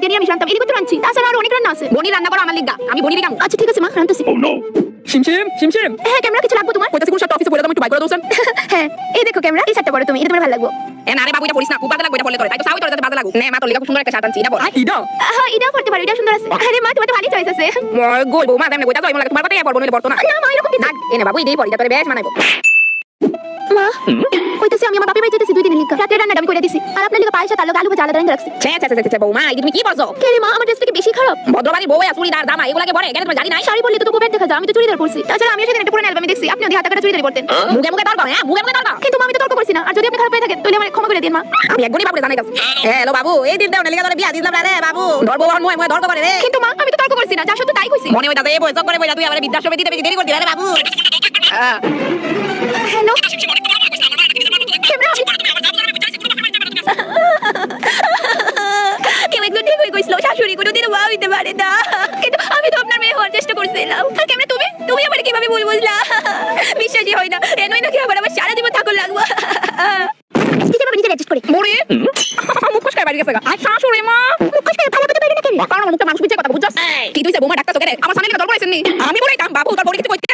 নিয়ে আমি জানতাম এদিকে তো রাঁধছি, তাছাড়া আরো অনেক রান্না আছে। বনি রান্না করো আমার লিগা, আমি বনি দিগাম। আচ্ছা ঠিক আছে মা, রাঁধতেছি। শিমশিম শিমশিম, হ্যাঁ ক্যামেরা কিছু লাগবে তোমার? কইতাছি কোন শার্ট অফিসে বলে দাও একটু বাই করে দাও। হ্যাঁ এই দেখো ক্যামেরা, এই শার্টটা পরো তুমি, এটা তোমার ভালো লাগবে। এ না রে বাবু, এটা পড়িস না, খুব বাজে লাগবে এটা পড়লে তোরে। তাই তো সাউই তোরে যাতে বাজে লাগু। নে মা, তোর লিগা খুব সুন্দর একটা শার্ট আনছি, এটা পর। ইডা হ্যাঁ এটাও পরতে পারো, এটা সুন্দর আছে। আরে মা তোমার তো ভালোই চয়েস আছে। গোল বউ মা, দেমনে কইতা কই, মনে লাগে তোমার কথাই পড়বো নইলে পড়তো না। না মা এরকম না এনে বাবু, এটাই পড়ি, এটা তোরে বেশ মানাইবো। মা কইতাছি আমি আমার বাপের বাড়ি যেতেছি 2 দিনের লিগা। রাতে রান্নাটা আমি করে দিছি, আর আপনার লিগা পায়ের সাথে আলু ভাজা আলাদা রান্না রাখছি। ছে ছে ছে ছে বউ মা, এই তুমি কি করছো? কে রে মা, আমার ড্রেসটা কি বেশি খারাপ? ভদ্রবাড়ি বউ চুড়িদার জামা এগুলাকে পরে, এখানে তুমি জানি নাই? শাড়ি পরলে তো তবু পেট দেখা যায়, আমি তো চুড়িদার পরছি। তাছাড়া আমি সেদিন একটা পুরনো অ্যালবামে দেখছি আপনি ওই হাতা কাটা চুড়িদারই পরতেন। মুখে মুখে তর্ক, হ্যাঁ মুখে মুখে তর্ক। কিন্তু মা আমি তো তর্ক করছি না, আর যদি আপনি খারাপ পেয়ে থাকেন তাহলে আমাকে ক্ষমা করে দিন মা। আমি একজনই বাবুরে জানাই গেছি। হ্যালো বাবু, এই দিন দেও না লিগা তোরে বিয়া দিলাম রে বাবু। ধরবো আর মুয়ে মুয়ে তর্ক করে রে। কিন্তু মা আমি তো তর্ক করছি না, যা সত্য তাই কইছি। মনে হইতাছে এই বয়স করে বইলা তুই আমারে বৃদ্ধাশ্রমে দিতে বেশি দেরি করতি রে বাবু। হ্যালো কেউ একজন ঠিকই কইছিল, শাশুড়ি কোনোদিন মা হইতে পারে না। কিন্তু আমি তো আপনার মেয়ে হওয়ার চেষ্টা করছিলাম। আর কেমনে তুমি আমার কিভাবে ভুল বুঝলা? বিশ্বাসই হয় না, এনই নাকি আবার আমার সারা জীবন থাকুন লাগবো। ঠিক আছে নিজে অ্যাডজাস্ট করি। মুড়ি মুখোশ খাই বাড়ি গেছে গা। আই শাশুড়ি মা, মুখোশ করে ভালো করতে পারি না কেন? কারণ মুখটা মানুষ বিচ্ছে কথা বুঝছস? কি তুইছে বৌমা ডাক্তার তোকে রে? আমার সামনে লিগা তর্ক করেছেন নি? আমি বলেইতাম বাবু তোর বড় কিছু কইতে